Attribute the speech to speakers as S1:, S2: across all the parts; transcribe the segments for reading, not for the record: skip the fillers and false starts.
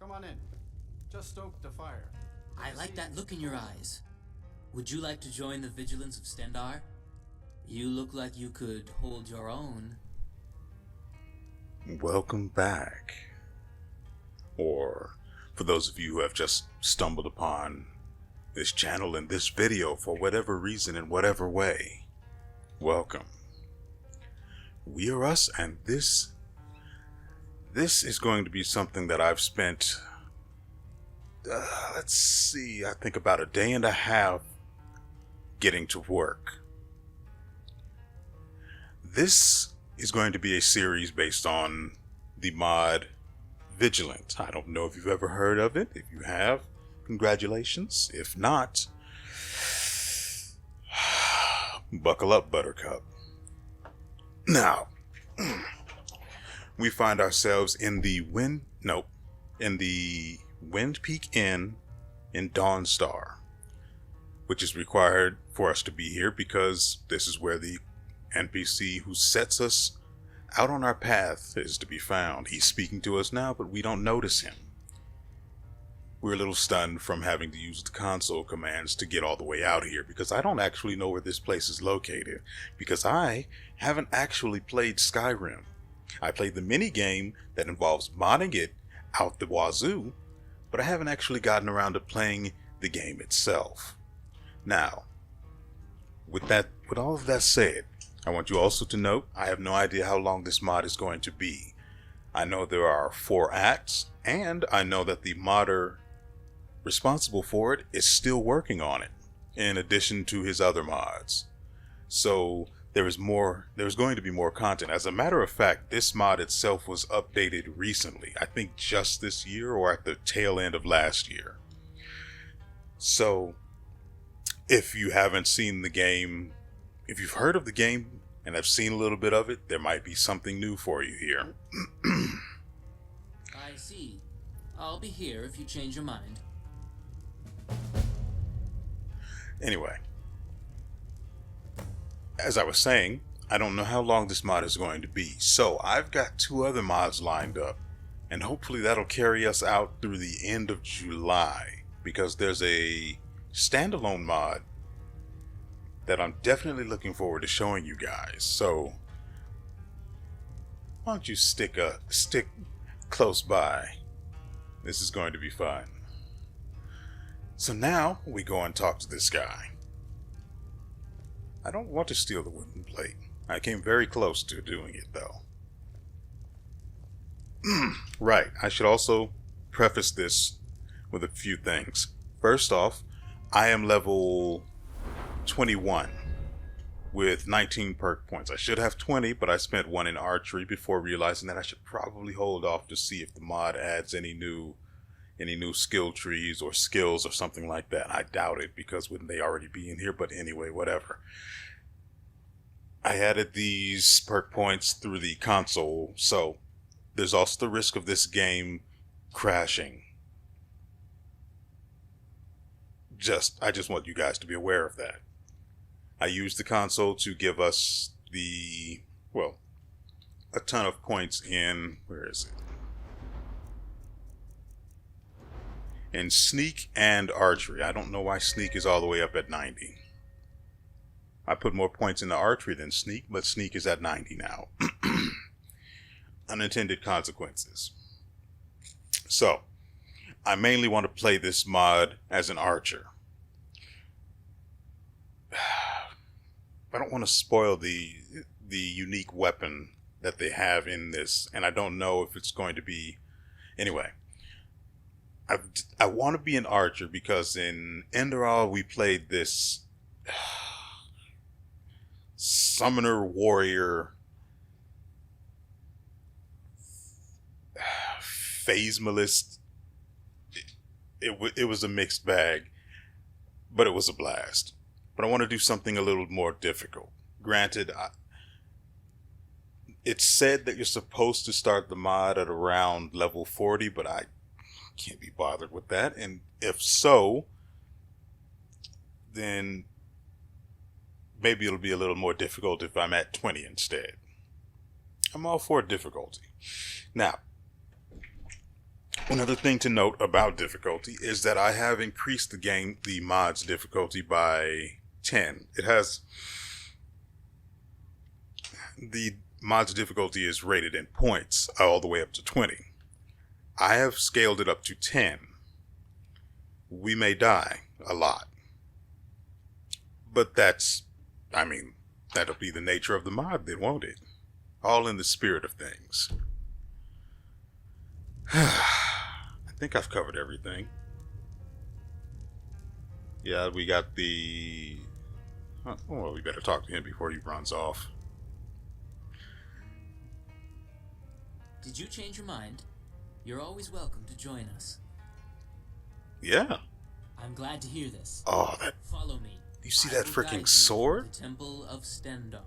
S1: Come on in. Just stoke the fire.
S2: I like that look in your eyes. Would you like to join the Vigilants of Stendarr? You look like you could hold your own.
S3: Welcome back. Or, for those of you who have just stumbled upon this channel and this video for whatever reason in whatever way, welcome. WeArEuS, and this is going to be something that I've spent, let's see, I think about a day and a half getting to work. This is going to be a series based on the mod Vigilant. I don't know if you've ever heard of it. If you have, congratulations. If not, buckle up, Buttercup. Now, we find ourselves in the Wind Peak Inn in Dawnstar, which is required for us to be here because this is where the NPC who sets us out on our path is to be found. He's speaking to us now, but we don't notice him. We're a little stunned from having to use the console commands to get all the way out here because I don't actually know where this place is located because I haven't actually played Skyrim. I played the mini game that involves modding it out the wazoo, but I haven't actually gotten around to playing the game itself. Now, with all of that said, I want you also to note, I have no idea how long this mod is going to be. I know there are 4 acts, and I know that the modder responsible for it is still working on it, in addition to his other mods. So there's going to be more content. As a matter of fact, this mod itself was updated recently. I think just this year or at the tail end of last year. So if you haven't seen the game, if you've heard of the game and have seen a little bit of it, there might be something new for you here.
S2: I see. I'll be here if you change your mind.
S3: Anyway, as I was saying, I don't know how long this mod is going to be, so I've got 2 other mods lined up, and hopefully that'll carry us out through the end of July, because there's a standalone mod that I'm definitely looking forward to showing you guys. So why don't you stick close by? This is going to be fun. So now we go and talk to this guy. I don't want to steal the wooden plate. I came very close to doing it though. Right, I should also preface this with a few things. First off, I am level 21 with 19 perk points. I should have 20, but I spent 1 in archery before realizing that I should probably hold off to see if the mod adds any new skill trees or skills or something like that. I doubt it because wouldn't they already be in here? But anyway, whatever. I added these perk points through the console, so there's also the risk of this game crashing. I just want you guys to be aware of that. I used the console to give us a ton of points in, where is it? In sneak and archery. I don't know why sneak is all the way up at 90. I put more points into archery than sneak, but sneak is at 90 now. Unintended consequences. So, I mainly want to play this mod as an archer. I don't want to spoil the unique weapon that they have in this, and I don't know if it's going to be... Anyway, I want to be an archer because in Stendarr we played this summoner warrior phasemalist. It was a mixed bag, but it was a blast. But I want to do something a little more difficult. Granted, it's said that you're supposed to start the mod at around level 40, but I can't be bothered with that. And if so, then maybe it'll be a little more difficult if I'm at 20 instead. I'm all for difficulty. Now, Another thing to note about difficulty is that I have increased the mod's difficulty by 10. The mod's difficulty is rated in points all the way up to 20. I have scaled it up to 10. We may die a lot. But that'll be the nature of the mod then, won't it? All in the spirit of things. I think I've covered everything. Yeah, we got the... Well, we better talk to him before he runs off.
S2: Did you change your mind? You're always welcome to join us.
S3: Yeah.
S2: I'm glad to hear this.
S3: Oh, that...
S2: Follow me.
S3: You see that freaking sword?
S2: The Temple of Stendarr.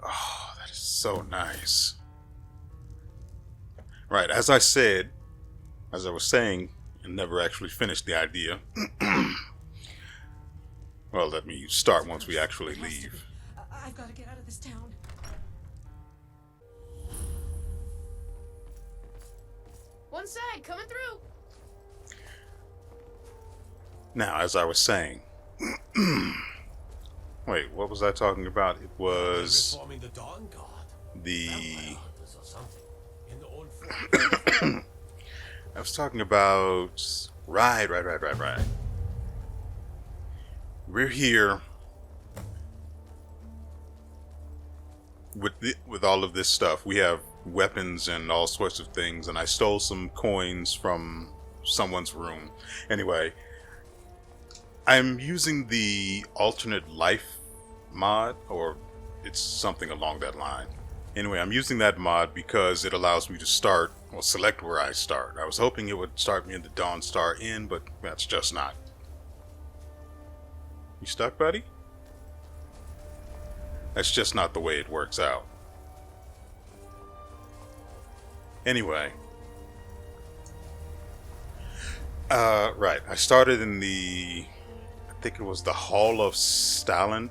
S3: Oh, that is so nice. Right, as I was saying, and never actually finished the idea. Well, let me start once we actually leave.
S4: I've got to get out of this town. One side, coming through.
S3: Now, as I was saying... Wait, what was I talking about? It was...
S5: the Dawn God.
S3: The...
S5: In the old
S3: I was talking about... Right. We're here with all of this stuff. We have weapons and all sorts of things, and I stole some coins from someone's room. Anyway, I'm using the alternate life mod, or it's something along that line. Anyway, I'm using that mod because it allows me to select where I start. I was hoping it would start me in the Dawnstar Inn, but that's just not. You stuck, buddy? That's just not the way it works out. Anyway. Right. I started in I think it was the Hall of Stendarr?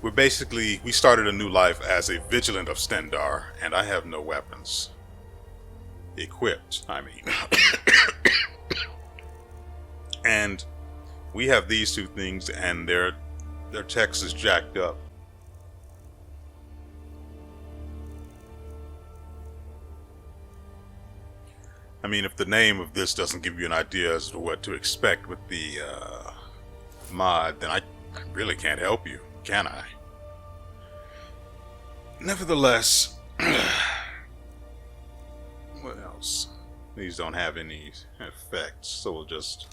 S3: We started a new life as a Vigilant of Stendarr, and I have no weapons. Equipped, I mean. And we have these two things, and their text is jacked up. I mean, if the name of this doesn't give you an idea as to what to expect with the mod, then I really can't help you, can I? Nevertheless, what else? These don't have any effects, so we'll just...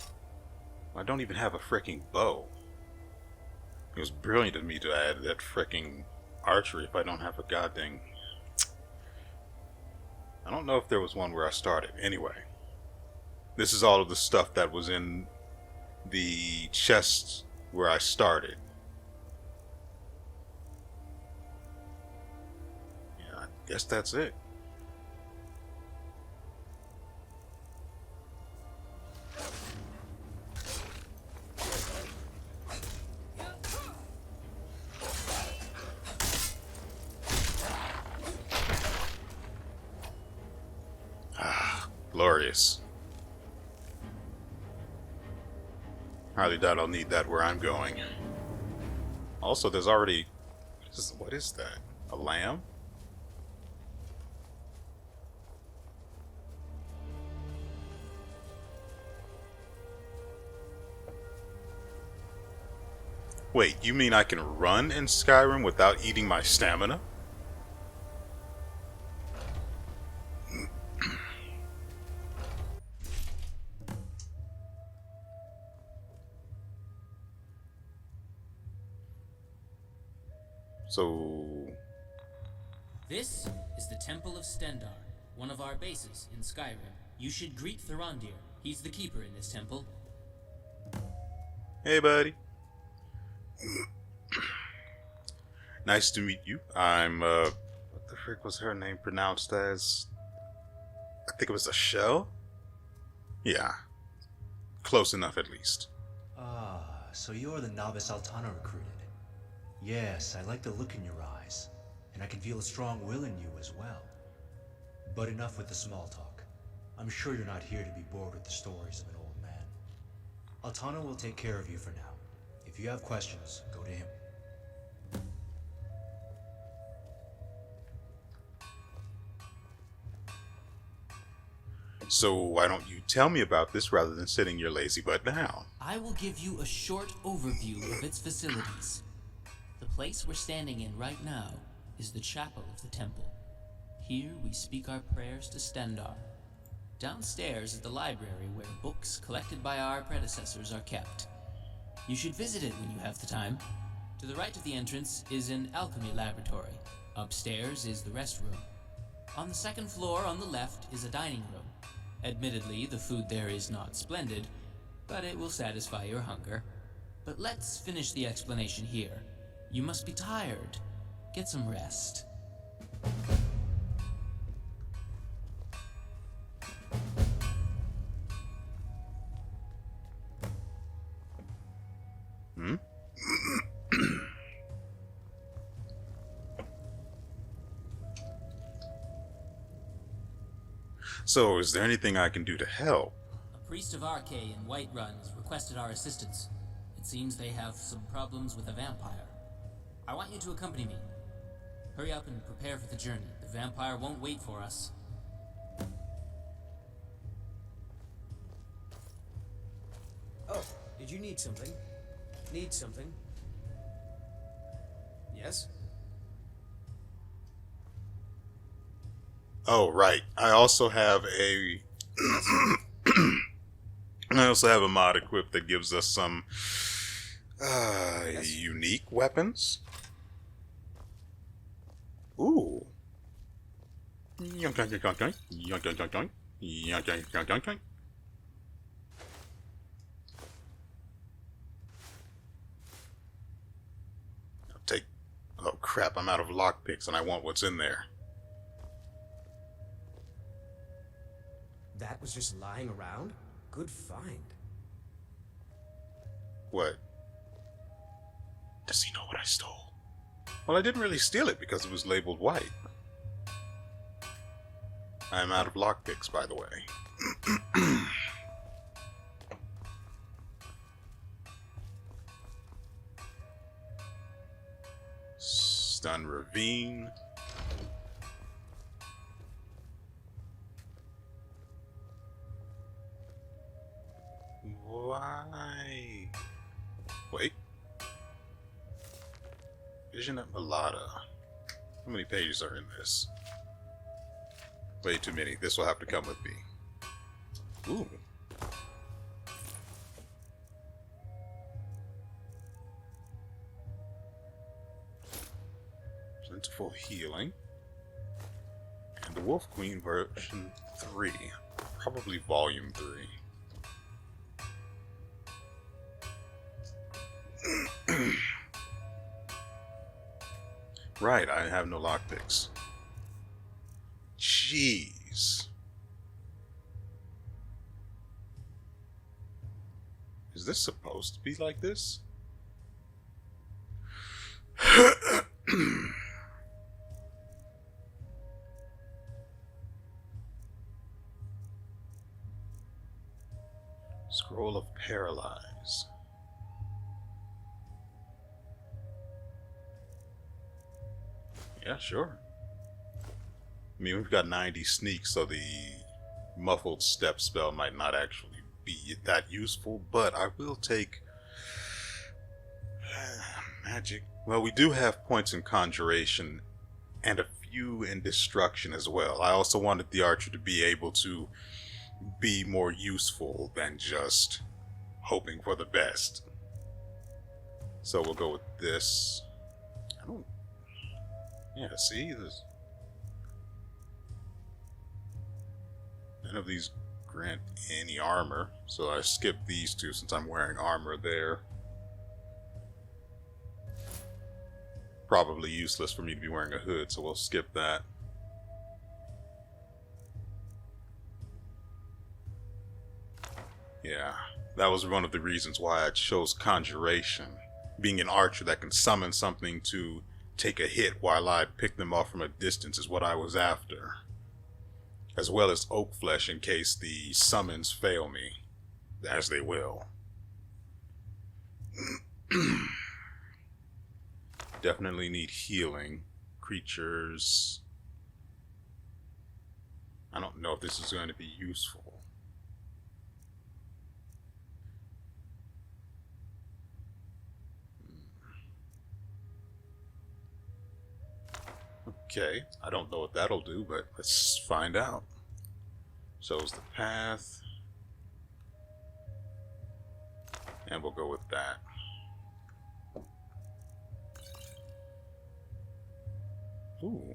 S3: I don't even have a freaking bow. It was brilliant of me to add that freaking archery if I don't have a goddamn... I don't know if there was one where I started. Anyway, this is all of the stuff that was in the chest where I started. Yeah, I guess that's it. Glorious. Highly doubt I'll need that where I'm going. Also, there's already... What is that? A lamb? Wait, you mean I can run in Skyrim without eating my stamina? So...
S2: This is the Temple of Stendarr, one of our bases in Skyrim. You should greet Thrandir. He's the keeper in this temple.
S3: Hey, buddy. Nice to meet you. I'm, what the frick was her name pronounced as? I think it was a shell? Yeah. Close enough, at least.
S6: Ah, so you're the novice Altana recruited. Yes, I like the look in your eyes, and I can feel a strong will in you as well. But enough with the small talk. I'm sure you're not here to be bored with the stories of an old man. Altano will take care of you for now. If you have questions, go to him.
S3: So why don't you tell me about this rather than sitting your lazy butt down?
S2: I will give you a short overview of its facilities. The place we're standing in right now is the chapel of the temple. Here we speak our prayers to Stendarr. Downstairs is the library where books collected by our predecessors are kept. You should visit it when you have the time. To the right of the entrance is an alchemy laboratory. Upstairs is the restroom. On the second floor on the left is a dining room. Admittedly, the food there is not splendid, but it will satisfy your hunger. But let's finish the explanation here. You must be tired. Get some rest.
S3: So, is there anything I can do to help?
S2: A priest of Arche in Whiterun has requested our assistance. It seems they have some problems with a vampire. I want you to accompany me. Hurry up and prepare for the journey. The vampire won't wait for us.
S7: Oh, did you need something? Need something? Yes?
S3: Oh, right. I also have a mod equipped that gives us some unique weapons. Ooh. Oh crap, I'm out of lockpicks and I want what's in there.
S7: That was just lying around? Good find.
S3: What? Does he know what I stole? Well, I didn't really steal it because it was labeled white. I'm out of lockpicks, by the way. Stun Ravine. Why? Wait. Vigilant Mulata. How many pages are in this? Way too many. This will have to come with me. Ooh. Plentiful healing. And the Wolf Queen version 3. Probably volume 3. Right, I have no lockpicks. Jeez. Is this supposed to be like this? Scroll of Paralyze. Yeah, sure. I mean, we've got 90 sneaks, so the muffled step spell might not actually be that useful, but I will take magic. Well, we do have points in conjuration and a few in destruction as well. I also wanted the archer to be able to be more useful than just hoping for the best. So we'll go with this. Yeah, see, none of these grant any armor, so I skipped these two since I'm wearing armor there. Probably useless for me to be wearing a hood, so we'll skip that. Yeah, that was one of the reasons why I chose conjuration. Being an archer that can summon something to take a hit while I pick them off from a distance is what I was after. as well as oak flesh in case the summons fail me, as they will. Definitely need healing. Creatures. I don't know if this is going to be useful. Okay, I don't know what that'll do, but let's find out. Shows the path. And we'll go with that. Ooh.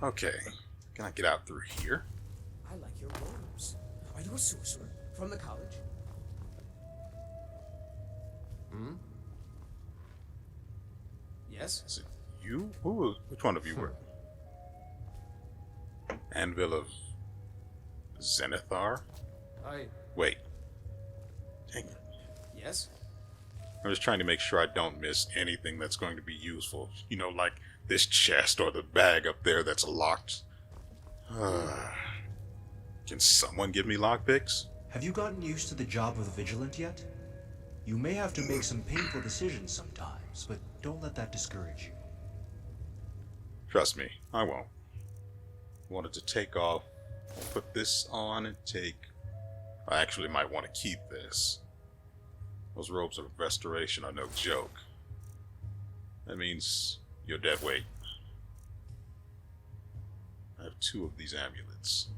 S3: Okay, can I get out through here?
S7: I like your robes. Are you a sorcerer from the college? Hmm? Yes?
S3: Is it you? Which one of you were? Anvil of Zenithar? Wait. Dang it.
S7: Yes?
S3: I'm just trying to make sure I don't miss anything that's going to be useful. You know, like this chest or the bag up there that's locked. Can someone give me lockpicks?
S6: Have you gotten used to the job of the Vigilant yet? You may have to make some painful decisions sometimes, but don't let that discourage you.
S3: Trust me, I won't. Wanted to take off, put this on and take... I actually might want to keep this. Those robes of restoration are no joke. That means you're dead weight. I have 2 of these amulets.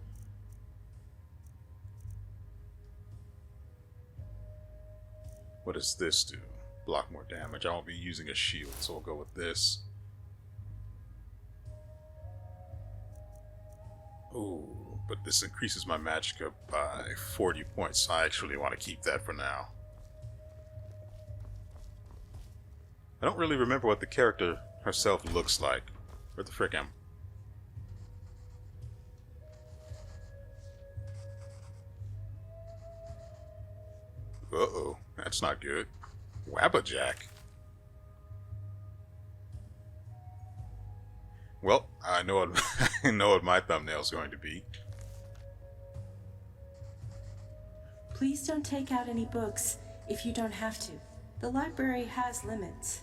S3: What does this do? Block more damage. I won't be using a shield, so we'll go with this. Ooh, but this increases my magicka by 40 points, so I actually want to keep that for now. I don't really remember what the character herself looks like. Where the frick am I? Uh-oh, that's not good. Wabbajack. Well, I know what I know what my thumbnail's going to be.
S8: Please don't take out any books if you don't have to. The library has limits.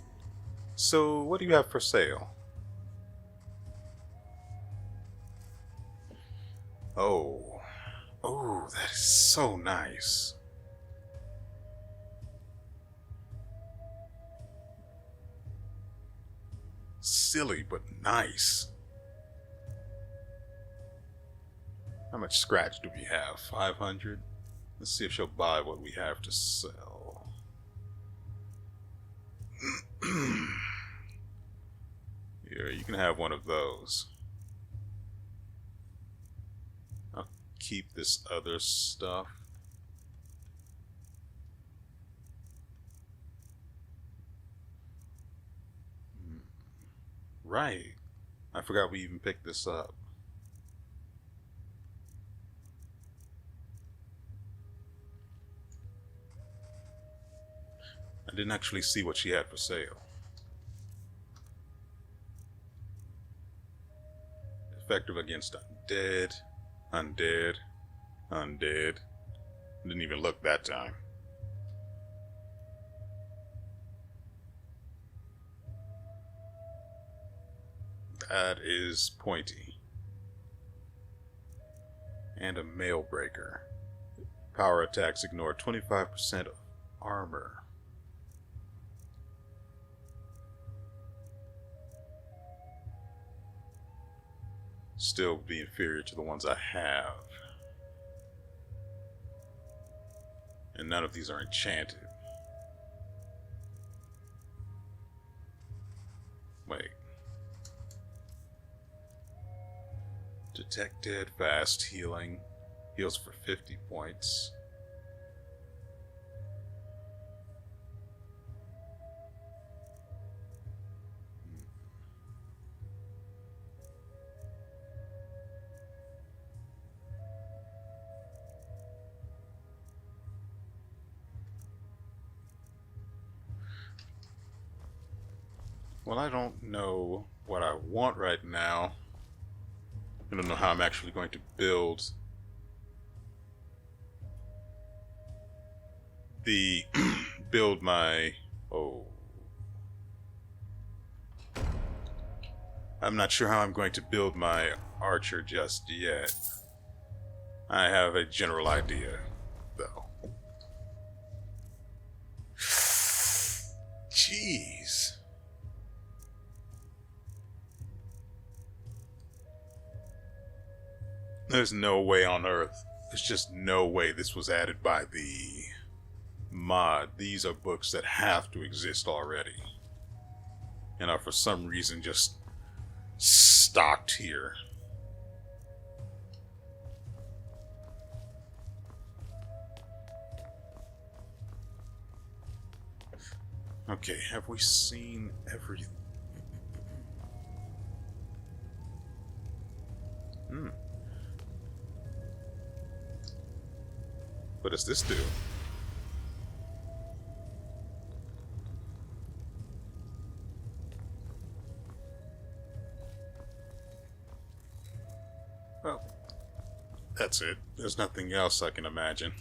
S3: So, what do you have for sale? Oh. Oh, that is so nice. Silly, but nice. How much scratch do we have? 500? Let's see if she'll buy what we have to sell. Here, you can have one of those. I'll keep this other stuff. Right. I forgot we even picked this up. I didn't actually see what she had for sale. Effective against undead, undead. Didn't even look that time. That is pointy. And a mail breaker. Power attacks ignore 25% of armor. Still be inferior to the ones I have. And none of these are enchanted. Wait. Detect dead, fast healing. Heals for 50 points. Well, I don't know what I want right now. I don't know how I'm actually going to build build my I'm not sure how I'm going to build my archer just yet. I have a general idea though. Jeez. There's no way on earth. There's just no way this was added by the mod. These are books that have to exist already and are for some reason just stocked here. Okay, have we seen everything? What does this do? Well, that's it. There's nothing else I can imagine.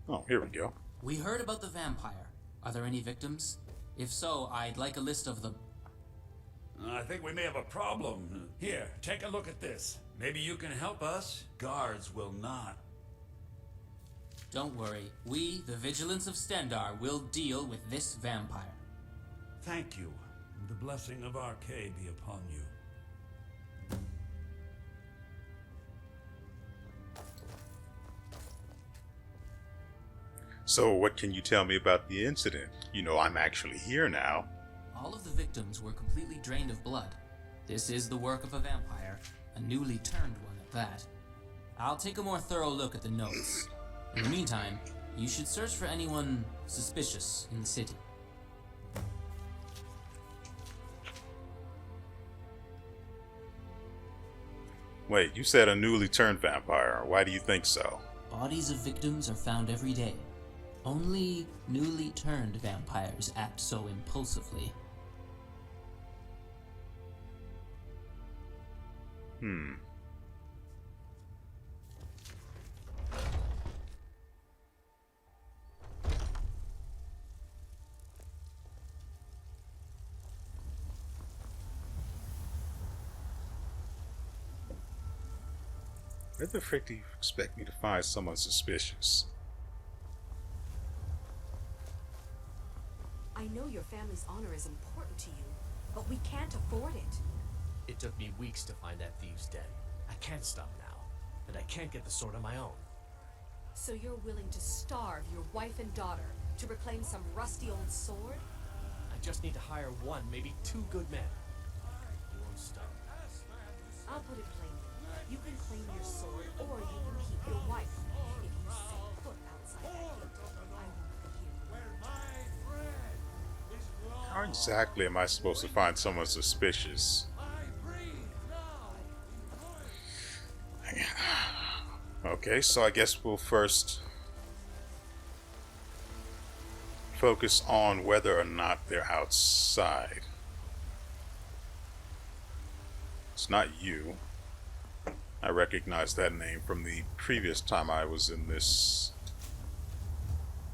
S3: Oh, here we go.
S2: We heard about the vampire. Are there any victims? If so, I'd like a list of them.
S9: I think we may have a problem. Here, take a look at this. Maybe you can help us. Guards will not.
S2: Don't worry. We, the Vigilants of Stendarr, will deal with this vampire.
S9: Thank you. The blessing of Arcade be upon you.
S3: So, what can you tell me about the incident? You know, I'm actually here now.
S2: All of the victims were completely drained of blood. This is the work of a vampire, a newly turned one at that. I'll take a more thorough look at the notes. In the meantime, you should search for anyone suspicious in the city.
S3: Wait, you said a newly turned vampire. Why do you think so?
S2: Bodies of victims are found every day. Only newly turned vampires act so impulsively.
S3: Where the frick do you expect me to find someone suspicious?
S10: I know your family's honor is important to you, but we can't afford it.
S5: It took me weeks to find that thieves' den. I can't stop now, and I can't get the sword on my own.
S10: So you're willing to starve your wife and daughter to reclaim some rusty old sword?
S5: I just need to hire one, maybe two good men. You won't stop.
S10: I'll put it plainly. You can claim your sword, or you can keep your wife. If you set foot outside that gate, I won't be here.
S3: How exactly am I supposed to find someone suspicious? Okay, so I guess we'll first focus on whether or not they're outside. It's not you. I recognize that name from the previous time I was in this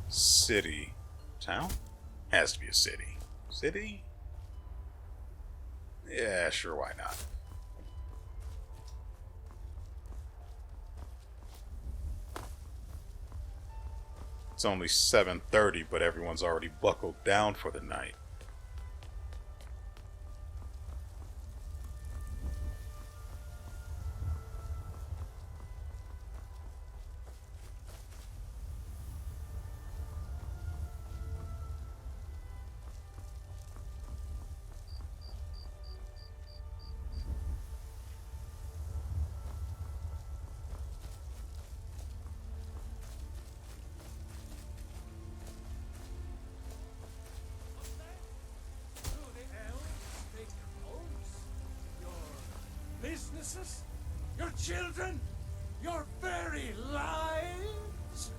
S3: city. Town? Has to be a city. City? Yeah, sure, why not? It's only 7:30, but everyone's already buckled down for the night.
S9: Businesses? Your children?
S5: Your very lives?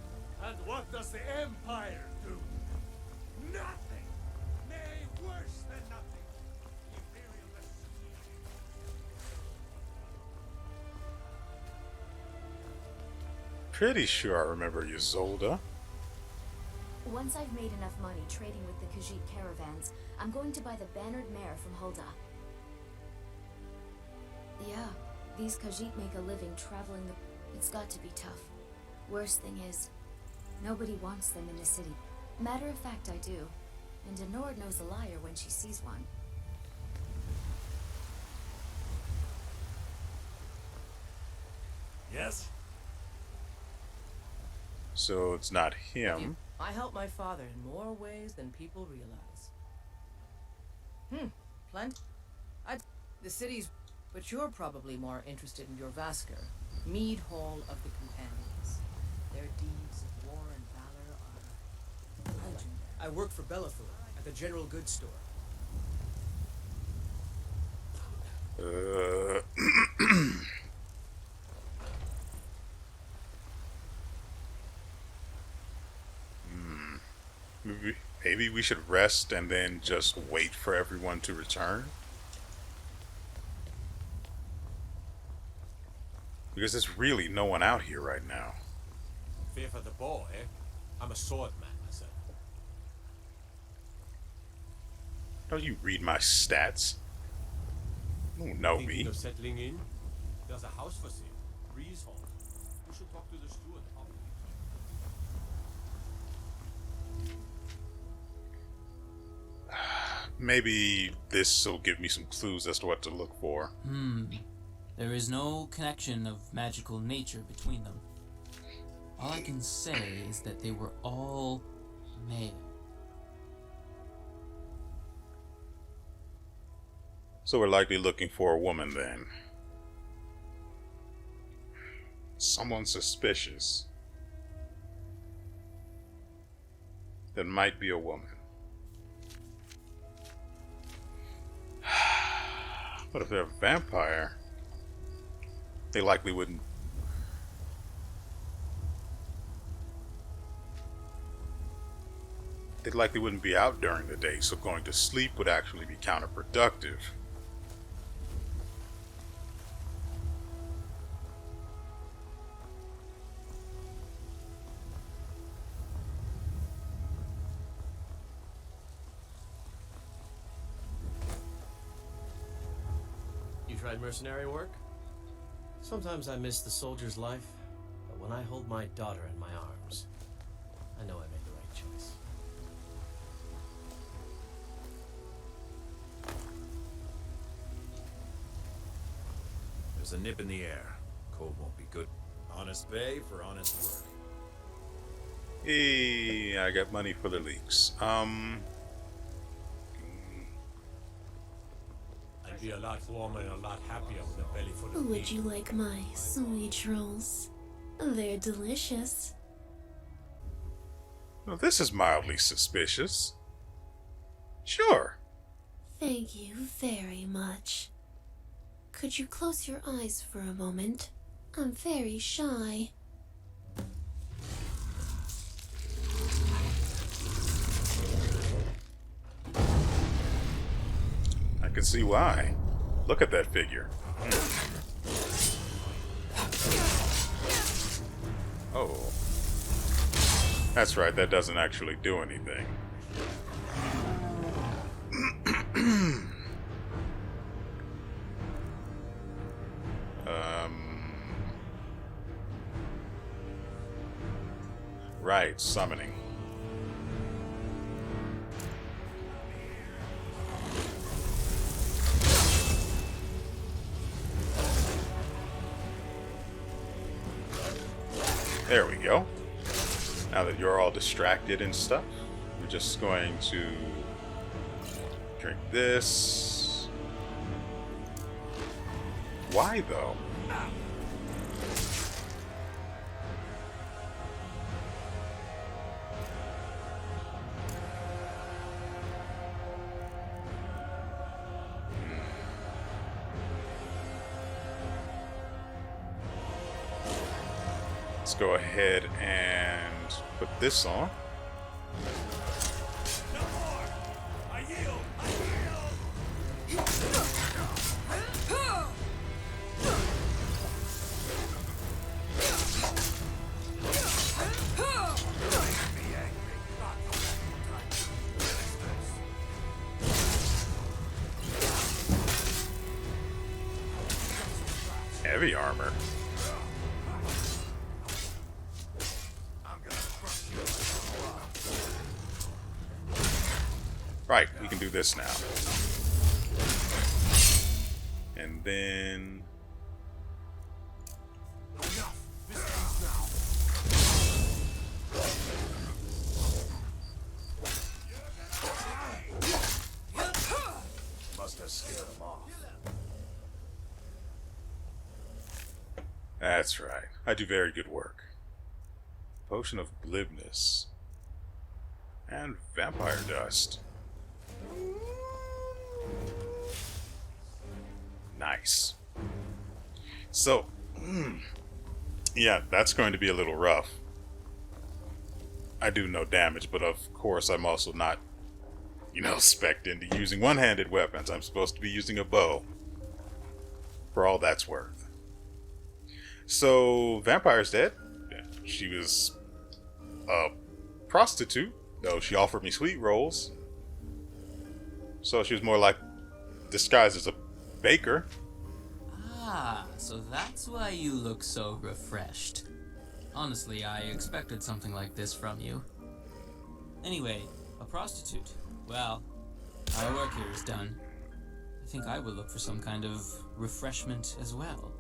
S5: And what does the Empire do? Nothing! Nay, worse than nothing. Imperialists.
S3: Pretty sure I remember Ysolda.
S10: Once I've made enough money trading with the Khajiit caravans, I'm going to buy the bannered mare from Hulda. Yeah, these Khajiit make a living traveling the... It's got to be tough. Worst thing is, nobody wants them in the city. Matter of fact, I do. And Denord knows a liar when she sees one.
S9: Yes?
S3: So it's not him.
S11: I help my father in more ways than people realize. Plenty. The city's... But you're probably more interested in your Vasker, Mead Hall of the Companions. Their deeds of war and valor are legendary.
S7: I work for Bellafor at the general goods store.
S3: Maybe we should rest and then just wait for everyone to return. Because there's really no one out here right now.
S5: Fear for the bow, eh? I'm a swordman myself.
S3: Don't you read my stats? You don't know
S5: Thinking
S3: me.
S5: of settling in? There's a house for sale. Breeze Hall. You should talk to the steward.
S3: Maybe this will give me some clues as to what to look for.
S2: There is no connection of magical nature between them. All I can say is that they were all male.
S3: So we're likely looking for a woman then. Someone suspicious. That might be a woman. But if they're a vampire, they likely wouldn't. They likely wouldn't be out during the day, so going to sleep would actually be counterproductive.
S5: You tried mercenary work? Sometimes I miss the soldier's life, but when I hold my daughter in my arms, I know I made the right choice.
S9: There's a nip in the air. Cold won't be good. Honest pay for honest work.
S3: Hey, I got money for the leaks.
S5: I'd be a lot warmer and a lot happier with a belly full of
S8: Would
S5: meat.
S8: you like my sweet rolls? They're delicious.
S3: Well, this is mildly suspicious. Sure.
S8: Thank you very much. Could you close your eyes for a moment? I'm very shy.
S3: I can see why. Look at that figure. Oh. That's right, that doesn't actually do anything. Right, summoning. There we go. Now that you're all distracted and stuff, we're just going to drink this. Why though? go ahead and put this on.
S9: No more! I yield! I yield!
S3: Heavy armor. Right, we can do this now. And then...
S9: Must have scared them off.
S3: That's right. I do very good work. Potion of glibness. And vampire dust. Nice. So, yeah, that's going to be a little rough. I do no damage, but of course I'm also not, spec'd into using one-handed weapons. I'm supposed to be using a bow. For all that's worth. So, Vampire's dead. She was a prostitute, though she offered me sweet rolls. So she was more like disguised as a baker.
S2: Ah, so that's why you look so refreshed. Honestly, I expected something like this from you. Anyway, a prostitute. Well, our work here is done. I think I will look for some kind of refreshment as well.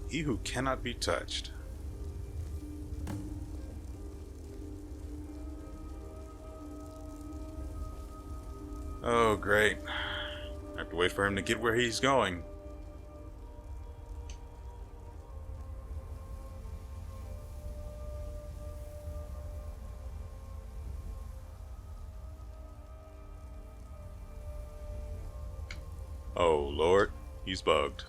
S3: He who cannot be touched. Oh, great. I have to wait for him to get where he's going. Oh, Lord. He's bugged.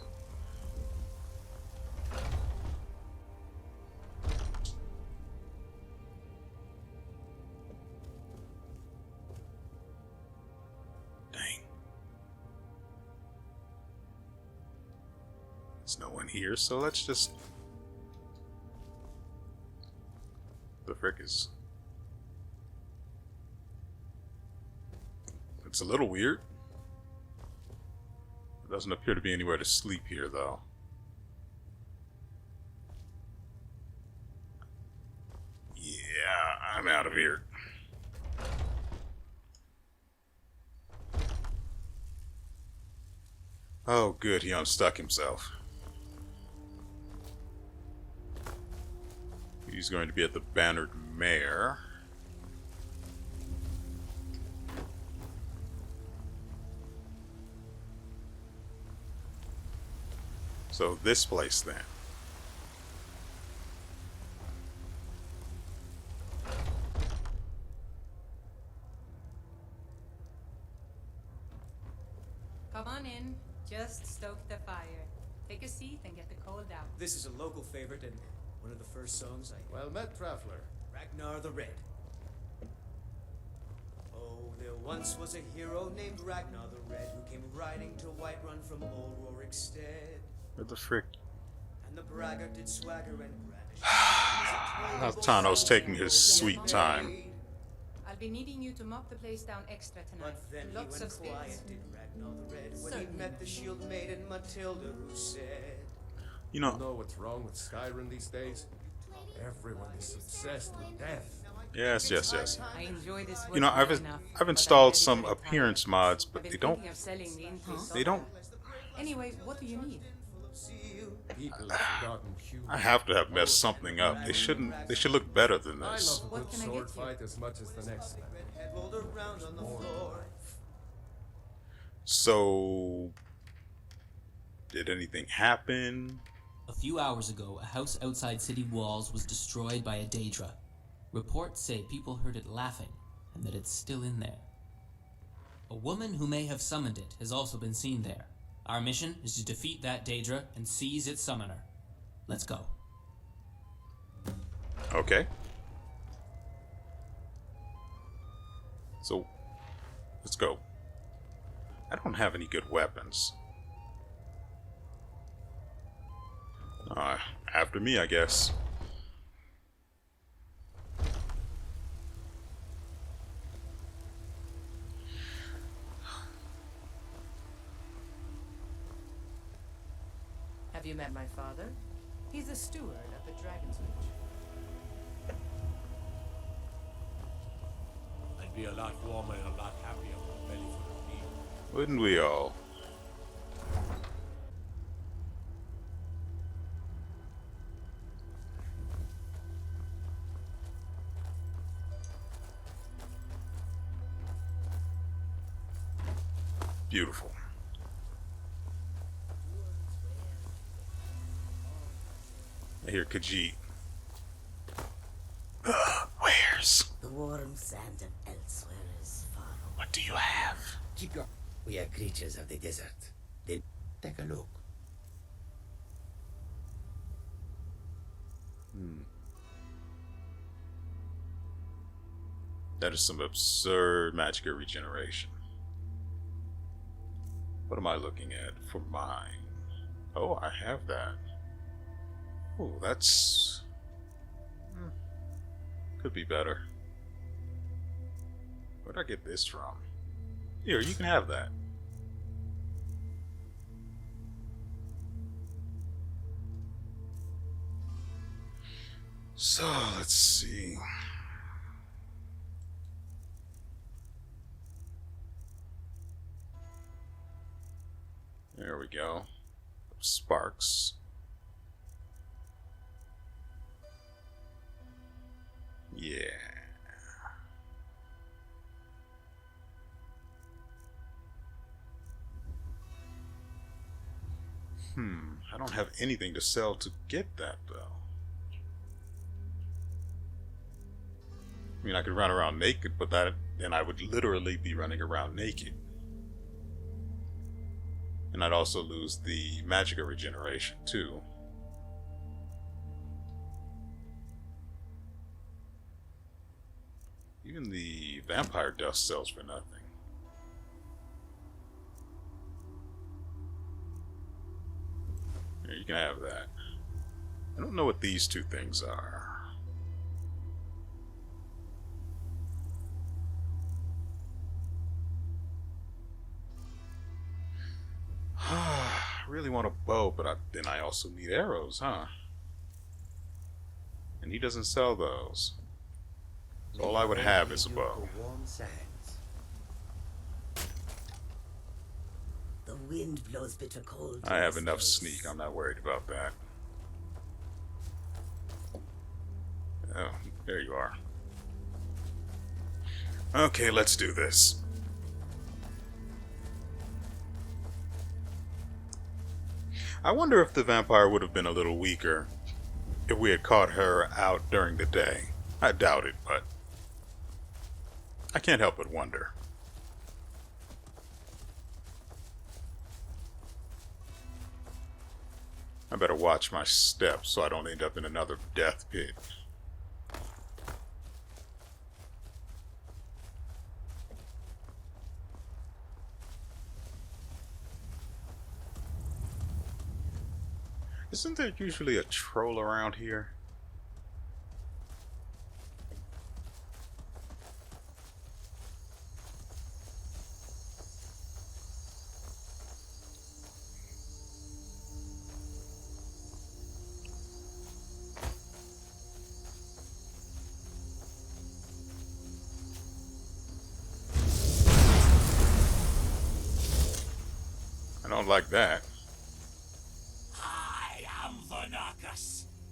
S3: There's no one here, so let's just... The frick is... It's a little weird. There doesn't appear to be anywhere to sleep here, though. Yeah, I'm out of here. Oh, good, he unstuck himself. He's going to be at the Bannered Mare. So this place then.
S12: Come on in. Just stoke the fire. Take a seat and get the cold out.
S7: This is a local favorite and one of the first songs I...
S1: Well met, traveler.
S7: Ragnar the Red. Oh, there once was a hero named Ragnar the Red who came riding to Whiterun from old Rorikstead.
S3: What the frick?
S7: And the braggart did swagger and brandish.
S3: Tano's taking his sweet time.
S12: I'll be needing you to mop the place down extra tonight.
S7: But then
S12: Lots
S7: he
S12: of
S7: went
S12: spirits.
S7: quiet, did Ragnar the Red, when he
S12: Certainly.
S7: met the shield maiden Matilda, who said...
S3: You know,
S1: Know what's wrong with Skyrim these days? Everyone is obsessed with death.
S3: yes.
S12: I enjoy this
S3: You know,
S12: work
S3: I've
S12: enough,
S3: I've
S12: but
S3: installed
S12: I'm
S3: some
S12: very
S3: appearance
S12: tired.
S3: mods, but
S12: I've been
S3: they don't
S12: thinking of selling the increase
S3: they don't
S12: Anyway, what do you need?
S1: People have forgotten humor.
S3: I have to have messed something up. They should look better than
S1: I
S3: this.
S1: love a
S12: What
S1: good
S12: can I
S1: sword
S12: get you?
S1: fight as much as the next man.
S7: Head rolled around on the floor.
S3: So did anything happen?
S2: A few hours ago, a house outside city walls was destroyed by a Daedra. Reports say people heard it laughing, and that it's still in there. A woman who may have summoned it has also been seen there. Our mission is to defeat that Daedra and seize its summoner. Let's go.
S3: Okay. So, let's go. I don't have any good weapons. After me, I guess.
S11: Have you met my father? He's a steward up at Dragon's Reach.
S1: I'd be a lot warmer and a lot happier with a belly full of meat.
S3: Wouldn't we all? Beautiful. I hear Khajiit. Where's?
S13: The warm sand of elsewhere is far away.
S3: What do you have?
S13: Keep your... We are creatures of the desert. Then take a look.
S3: That is some absurd magic regeneration. What am I looking at for mine? Oh, I have that. Oh, that's... could be better. Where'd I get this from? Here, you can have that. So, let's see. There we go. Sparks. Yeah. I don't have anything to sell to get that, though. I mean, I could run around naked, but then I would literally be running around naked. And I'd also lose the magic regeneration, too. Even the vampire dust sells for nothing. Here, you can have that. I don't know what these two things are. I really want a bow, but then I also need arrows, huh? And he doesn't sell those. So all I would have is a bow.
S13: Warm sands. The wind blows bitter cold.
S3: I have enough sneak. I'm not worried about that. Oh, there you are. Okay, let's do this. I wonder if the vampire would have been a little weaker if we had caught her out during the day. I doubt it, but I can't help but wonder. I better watch my steps so I don't end up in another death pit. Isn't there usually a troll around here? I don't like that.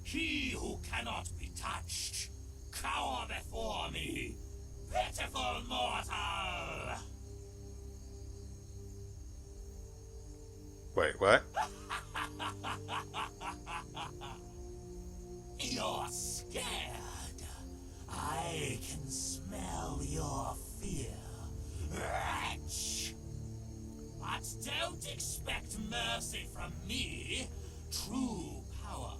S9: He who cannot be touched, cower before me, pitiful mortal!
S3: Wait, what?
S9: You're scared. I can smell your fear, wretch. But don't expect
S14: from me. True power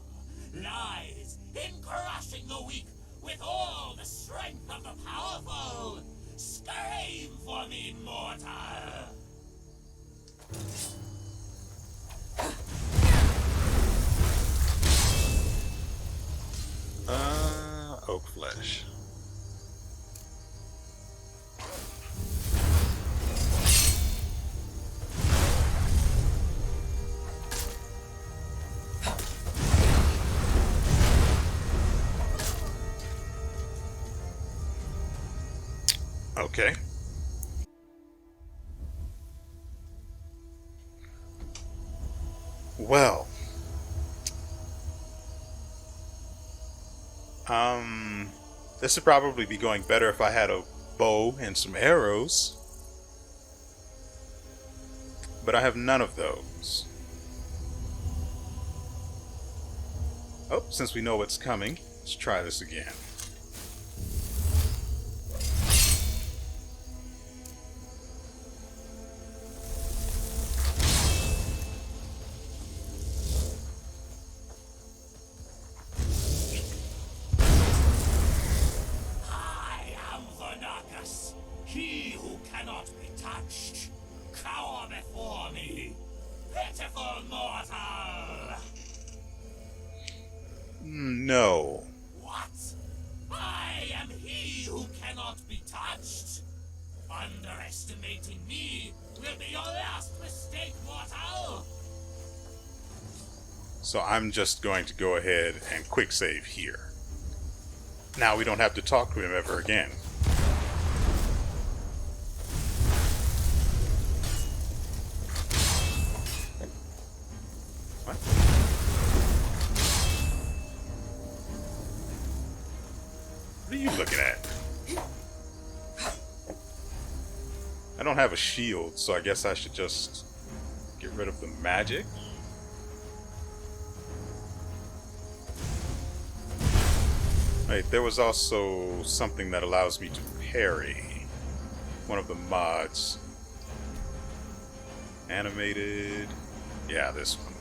S14: lies in crushing the weak with all the strength of the powerful. Scream for me, mortal!
S3: Oak flesh. Okay. Well. This would probably be going better if I had a bow and some arrows. But I have none of those. Oh, since we know what's coming, let's try this again.
S14: He who cannot be touched, cower before me, pitiful mortal!
S3: No.
S14: What? I am he who cannot be touched? Underestimating me will be your last mistake, mortal!
S3: So I'm just going to go ahead and quick save here. Now we don't have to talk to him ever again. What? What are you looking at? I don't have a shield, so I guess I should just get rid of the magic. Wait, there was also something that allows me to parry. One of the mods. Animated. Yeah, this one.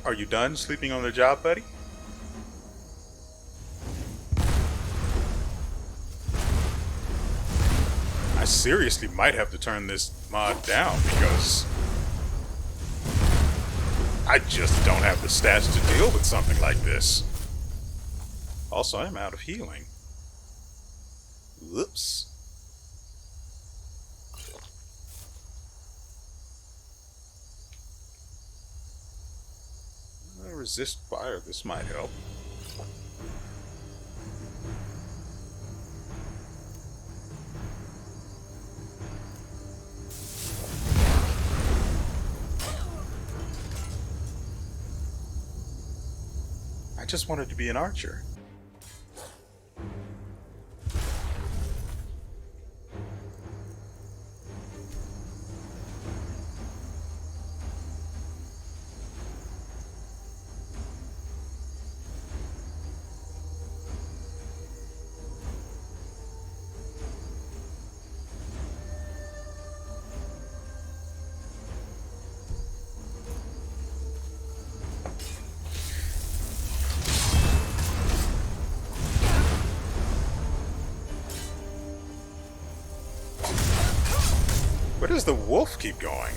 S3: Are you done sleeping on the job, buddy? I seriously might have to turn this mod down because I just don't have the stats to deal with something like this. Also, I'm out of healing. Whoops. Resist fire, this might help. I just wanted to be an archer. Where does the wolf keep going?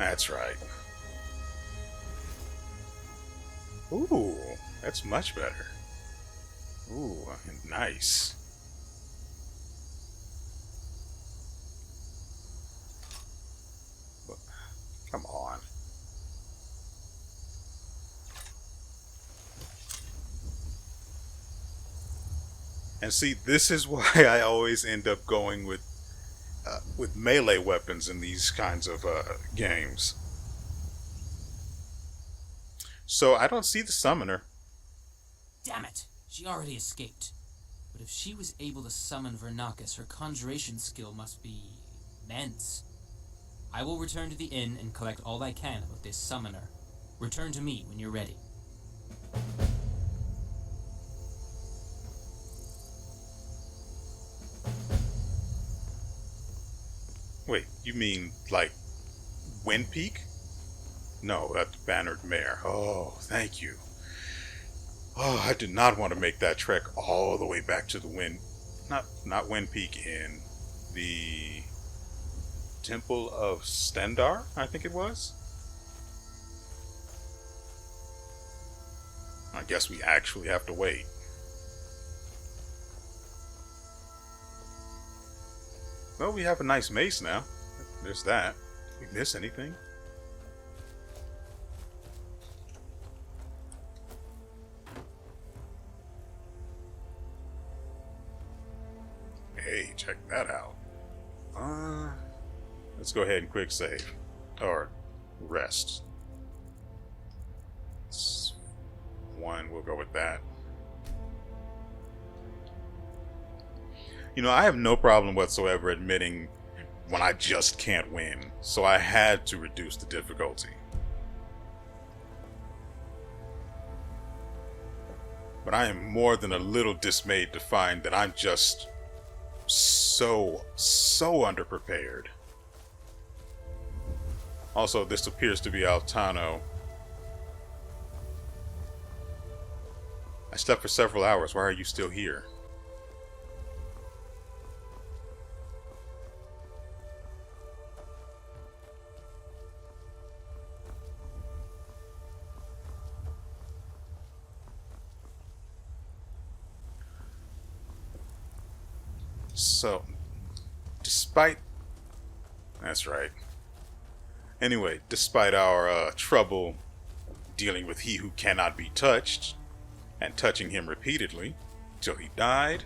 S3: That's right. Ooh, that's much better. Ooh, nice. Come on. And see, this is why I always end up going with melee weapons in these kinds of games. So I don't see the summoner.
S2: Damn it! She already escaped. But if she was able to summon Vernacus, her conjuration skill must be immense. I will return to the inn and collect all I can about this summoner. Return to me when you're ready.
S3: Wait, you mean like Wind Peak? No, that's Bannered Mare. Oh, thank you. Oh, I did not want to make that trek all the way back to the not Wind Peak Inn. The Temple of Stendarr, I think it was. I guess we actually have to wait. Well, we have a nice mace now. There's that. Did we miss anything? Hey, check that out. Let's go ahead and quick save. Or rest. We'll go with that. You know, I have no problem whatsoever admitting when I just can't win, so I had to reduce the difficulty. But I am more than a little dismayed to find that I'm just so underprepared. Also, this appears to be Altano. I slept for several hours. Why are you still here? So, that's right. Anyway, despite our trouble dealing with he who cannot be touched, and touching him repeatedly till he died,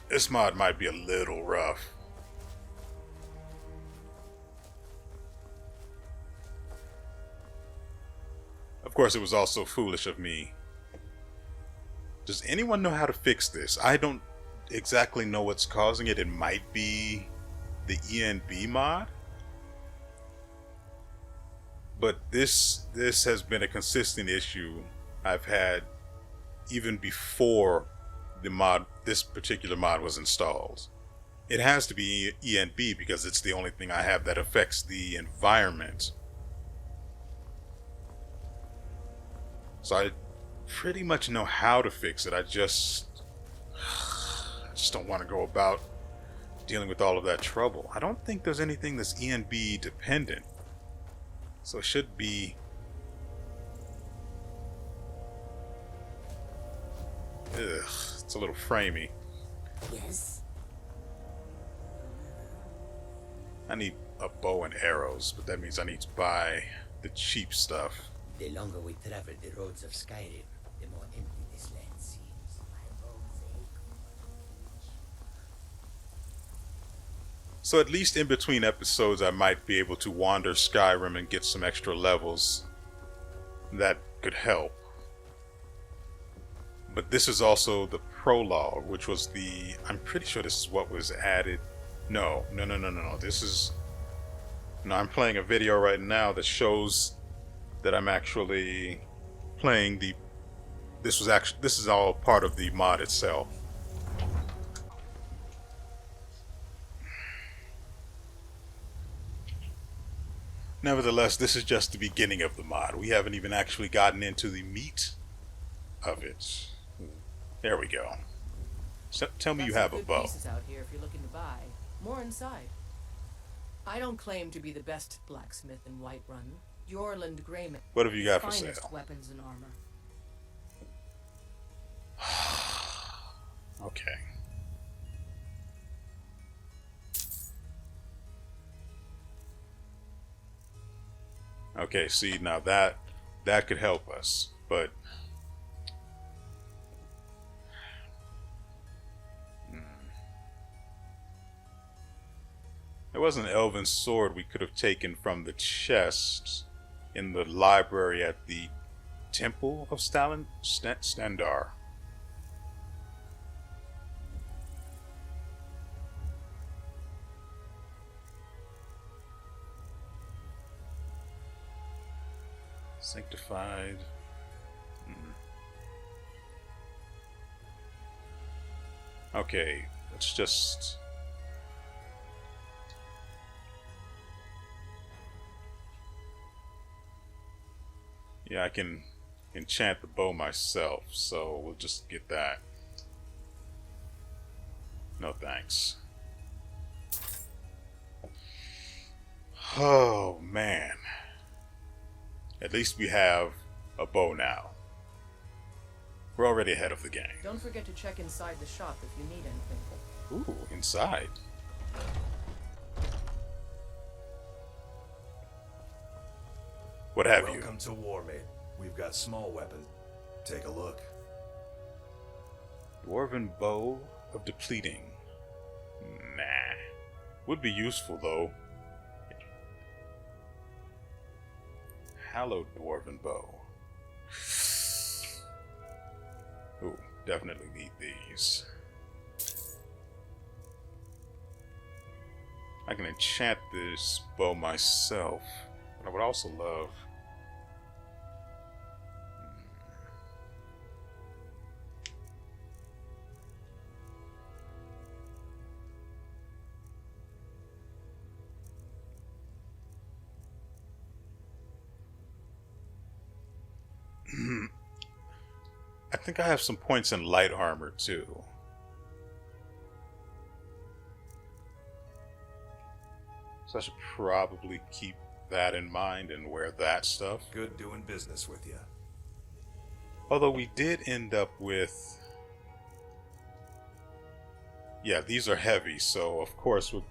S3: this mod might be a little rough. Of course, it was also foolish of me. Does anyone know how to fix this? I don't exactly know what's causing it. It might be the ENB mod. But this has been a consistent issue I've had even before this particular mod was installed. It has to be ENB because it's the only thing I have that affects the environment. So I pretty much know how to fix it. I just don't want to go about dealing with all of that trouble. I don't think there's anything that's ENB dependent. So it should be... Ugh, it's a little framey.
S13: Yes?
S3: I need a bow and arrows, but that means I need to buy the cheap stuff.
S13: The longer we travel the roads of Skyrim, the more empty this land seems. My bones ache.
S3: So at least in between episodes, I might be able to wander Skyrim and get some extra levels. That could help. But this is also the prologue, which was I'm pretty sure this is what was added. No. This is... No, I'm playing a video right now that shows that I'm actually playing this is all part of the mod itself. Nevertheless, this is just the beginning of the mod. We haven't even actually gotten into the meat of it. There we go. So, tell me you have a bow.
S11: Pieces out here if you're looking to buy. More inside. I don't claim to be the best blacksmith in Whiterun. Jorland Greyman.
S3: What have you got for
S11: finest
S3: sale?
S11: weapons and armor.
S3: Okay. Okay, see, now that could help us, but there was an elven sword we could have taken from the chest in the library at the Temple of Stendarr. Sanctified. Okay, let's just... Yeah, I can enchant the bow myself, so we'll just get that. No thanks. Oh, man. At least we have a bow now. We're already ahead of the game.
S11: Don't forget to check inside the shop if you need anything.
S3: Ooh, inside. What have you?
S15: Welcome to Warmate. We've got small weapons. Take a look.
S3: Dwarven bow of depleting. Nah. Would be useful though. Hallowed dwarven bow. Ooh, definitely need these. I can enchant this bow myself, but I would also love... I think I have some points in light armor too. So I should probably keep that in mind and wear that stuff.
S15: Good doing business with you.
S3: Although we did end up with... Yeah, these are heavy, so of course when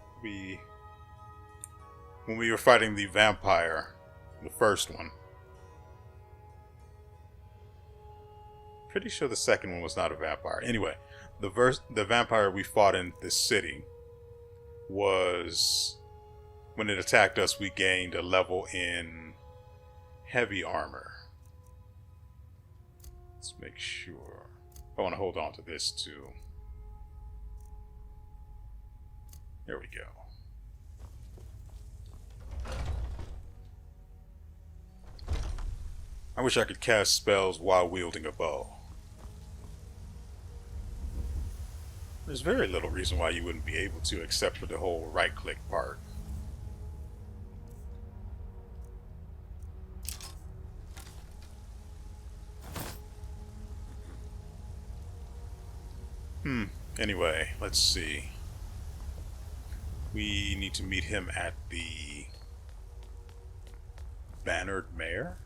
S3: we were fighting the vampire, the first one, pretty sure the second one was not a vampire. Anyway, the vampire we fought in this city was... When it attacked us, we gained a level in heavy armor. Let's make sure. I want to hold on to this too. There we go. I wish I could cast spells while wielding a bow. There's very little reason why you wouldn't be able to, except for the whole right-click part. Anyway, let's see. We need to meet him at the Bannered Mare?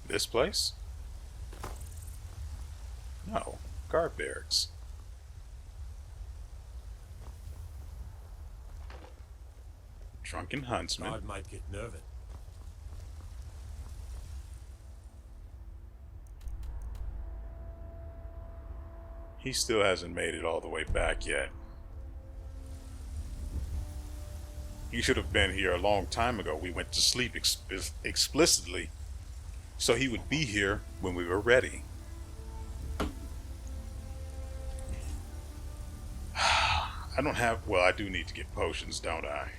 S3: This place? No, guard barracks. Drunken huntsman.
S15: Guard might get nervous.
S3: He still hasn't made it all the way back yet. He should have been here a long time ago. We went to sleep explicitly, so he would be here when we were ready. I don't have... Well, I do need to get potions, don't I?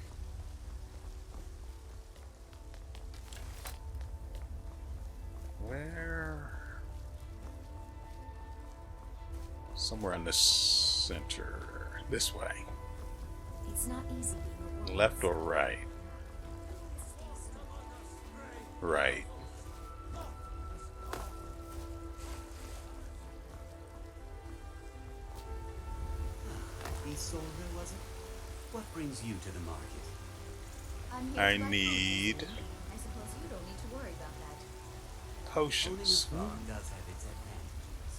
S3: Where? Somewhere in the center. This way.
S10: It's not easy being a woman.
S3: Left or right? Right.
S16: Isolde, was it? What brings you to the market?
S10: I'm here
S3: I
S10: to buy
S3: need
S10: clothes. I suppose you don't need to worry about that.
S3: potions.
S16: Owning a farm does have its advantages.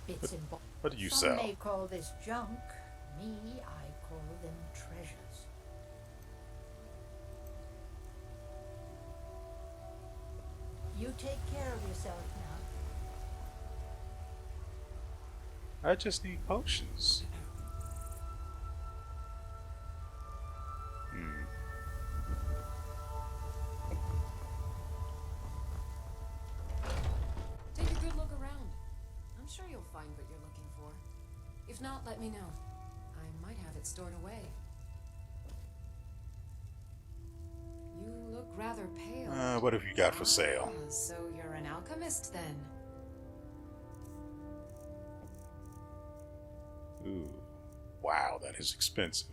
S17: Bits and bobs.
S3: What do you
S17: Some
S3: sell?
S17: may call this junk. Me, I call them treasures. You take care of yourself now.
S3: I just need potions.
S4: Take a good look around. I'm sure you'll find what you're looking for. If not, let me know. I might have it stored away. You look rather pale.
S3: What have you got for sale?
S4: So you're an alchemist then?
S3: Ooh, wow, that is expensive.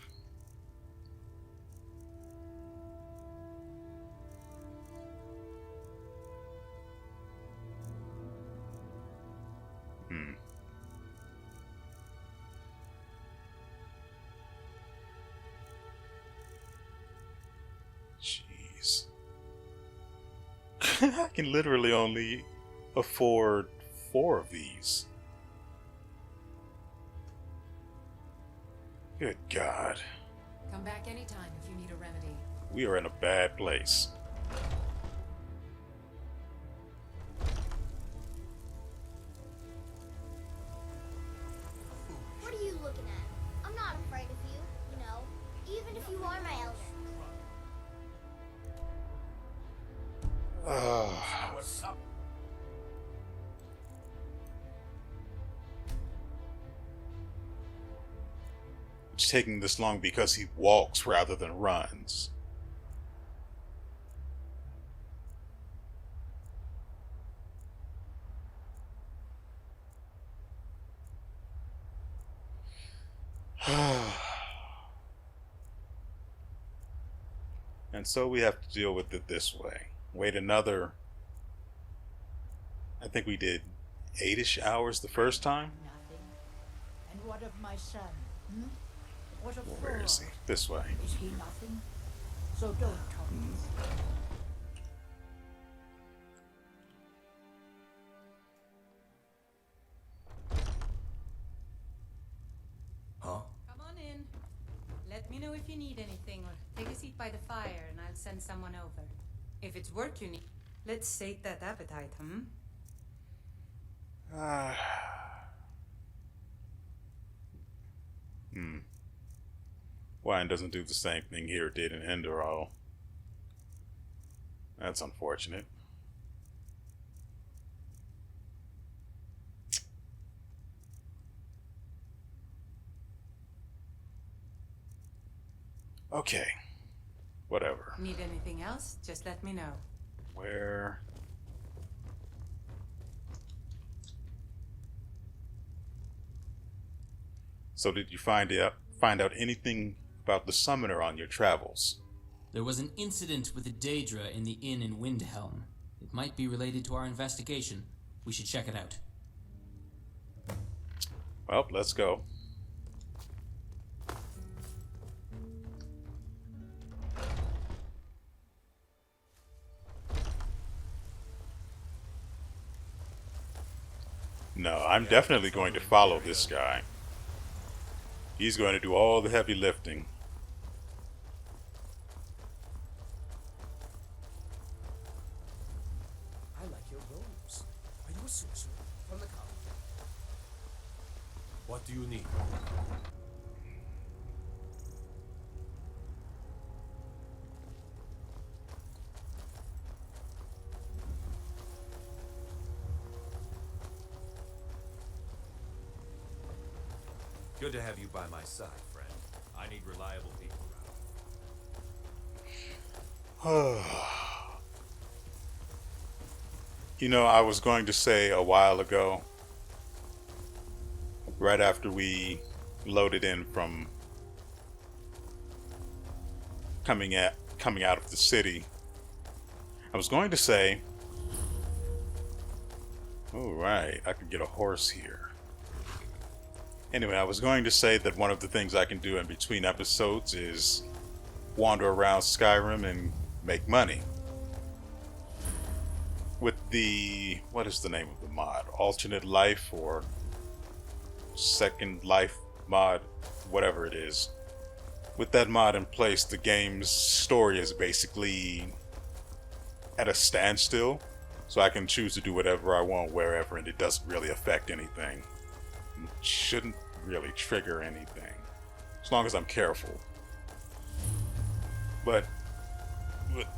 S3: Jeez. I can literally only afford 4 of these. Good God.
S4: Come back anytime if you need a remedy.
S3: We are in a bad place.
S18: What are you looking at? I'm not afraid of you, you know, even if you are my elder.
S9: What's up?
S3: It's taking this long because he walks rather than runs. And so we have to deal with it this way. Wait another, I think we did 8-ish hours the first time.
S17: Nothing. And what of my son? Hmm? What of
S3: Where is he? This way.
S17: Is he nothing? So don't talk to me.
S15: Huh?
S12: Come on in. Let me know if you need anything, or take a seat by the fire and I'll send someone over. If it's work you need, let's sate that appetite,
S3: Wine doesn't do the same thing here it did in Stendarr. That's unfortunate. Okay. Whatever.
S12: Need anything else? Just let me know.
S3: Where? So did you find out anything about the summoner on your travels?
S2: There was an incident with the Daedra in the inn in Windhelm. It might be related to our investigation. We should check it out.
S3: Well, let's go. No, I'm definitely going to follow this guy. He's going to do all the heavy lifting.
S1: I like your robes. Are you a sorcerer from the college? What do you need?
S15: Good to have you by my side, friend. I need reliable people around.
S3: You know, I was going to say a while ago, right after we loaded in from coming out of the city, I was going to say, oh right, I could get a horse here. Anyway, I was going to say that one of the things I can do in between episodes is wander around Skyrim and make money. With the, what is the name of the mod? Alternate Life or Second Life mod, whatever it is. With that mod in place, the game's story is basically at a standstill, so I can choose to do whatever I want wherever, and it doesn't really affect anything. It shouldn't really trigger anything, as long as I'm careful. But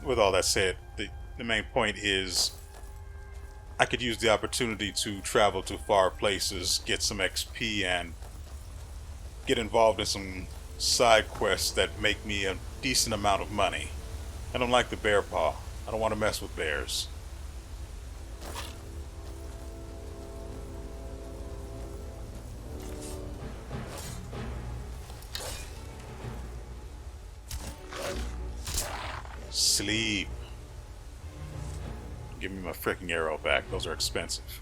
S3: with all that said, the main point is I could use the opportunity to travel to far places, get some XP, and get involved in some side quests that make me a decent amount of money. I don't like the bear paw. I don't want to mess with bears. Sleep. Give me my freaking arrow back. Those are expensive.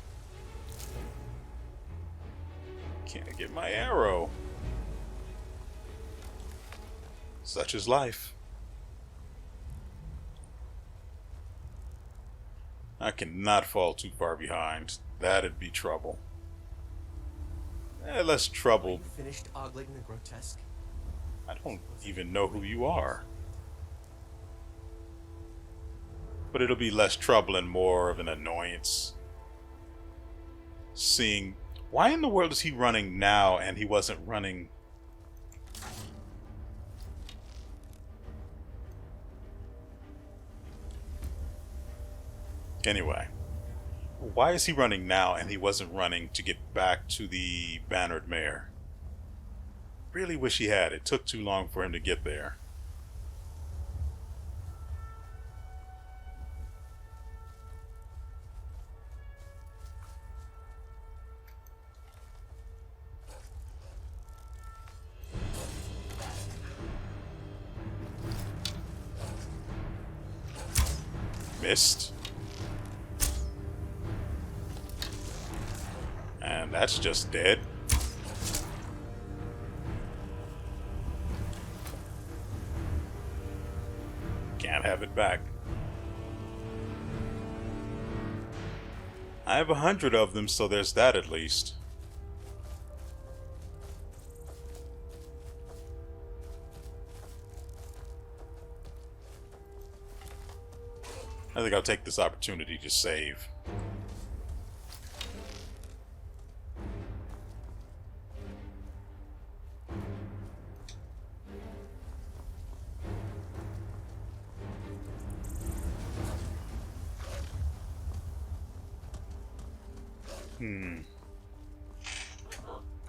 S3: Can't get my arrow. Such is life. I cannot fall too far behind. That'd be trouble. Less trouble.
S5: Finished ogling the grotesque?
S3: I don't even know who you are. But it'll be less trouble and more of an annoyance. Seeing, why in the world is he running now and he wasn't running? Anyway, why is he running now and he wasn't running to get back to the Bannered Mare? Really wish he had. It took too long for him to get there. Missed. And that's just dead. Can't have it back. I have 100 of them, so there's that at least. I think I'll take this opportunity to save.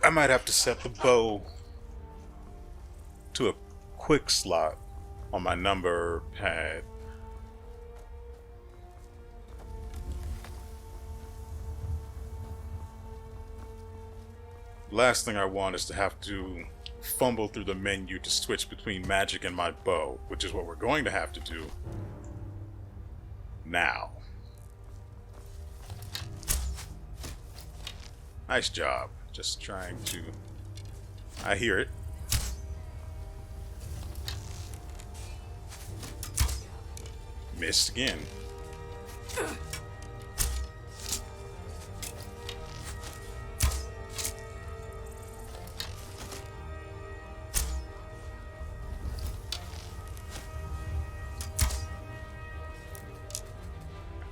S3: I might have to set the bow to a quick slot on my number pad. Last thing I want is to have to fumble through the menu to switch between magic and my bow, which is what we're going to have to do now. Nice job. Just trying to... I hear it. Missed again.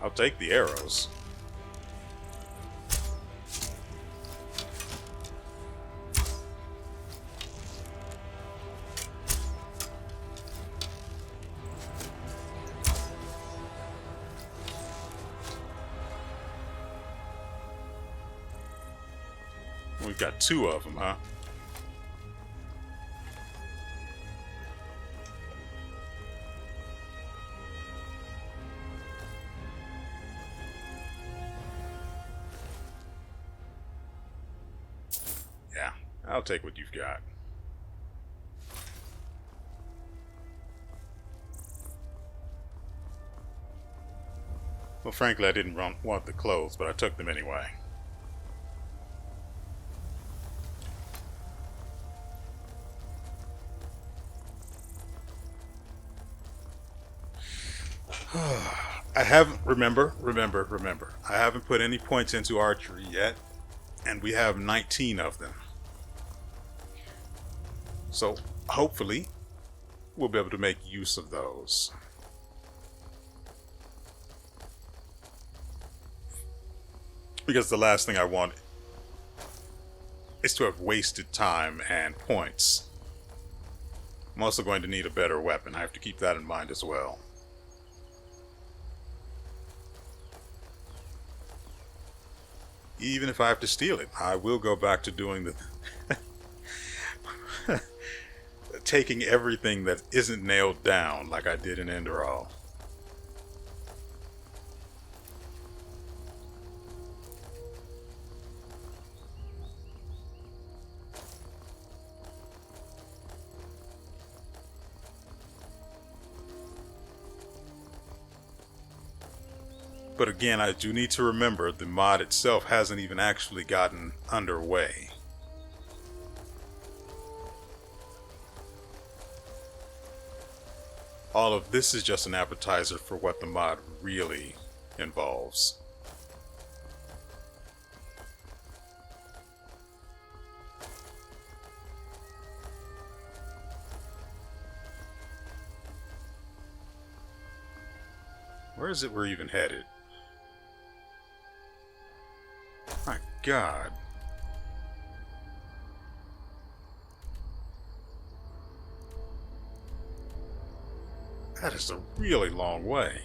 S3: I'll take the arrows. We've got 2 of them, huh? Yeah, I'll take what you've got. Well, frankly, I didn't want the clothes, but I took them anyway. I haven't, remember, I haven't put any points into archery yet, and we have 19 of them. So, hopefully, we'll be able to make use of those. Because the last thing I want is to have wasted time and points. I'm also going to need a better weapon. I have to keep that in mind as well. Even if I have to steal it, I will go back to doing the... taking everything that isn't nailed down like I did in Enderall. But again, I do need to remember the mod itself hasn't even actually gotten underway. All of this is just an appetizer for what the mod really involves. Where is it we're even headed? My God. That is a really long way.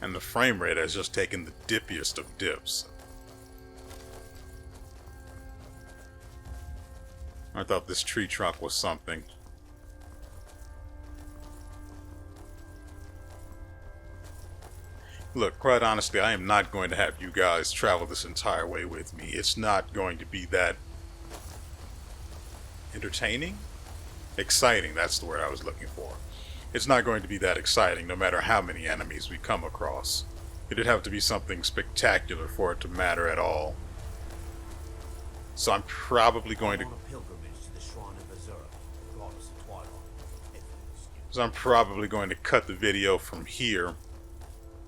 S3: And the frame rate has just taken the dippiest of dips. I thought this tree trunk was something. Look, quite honestly, I am not going to have you guys travel this entire way with me. It's not going to be that entertaining? Exciting, that's the word I was looking for. It's not going to be that exciting no matter how many enemies we come across. It'd have to be something spectacular for it to matter at all. So I'm probably going to... So I'm probably going to cut the video from here,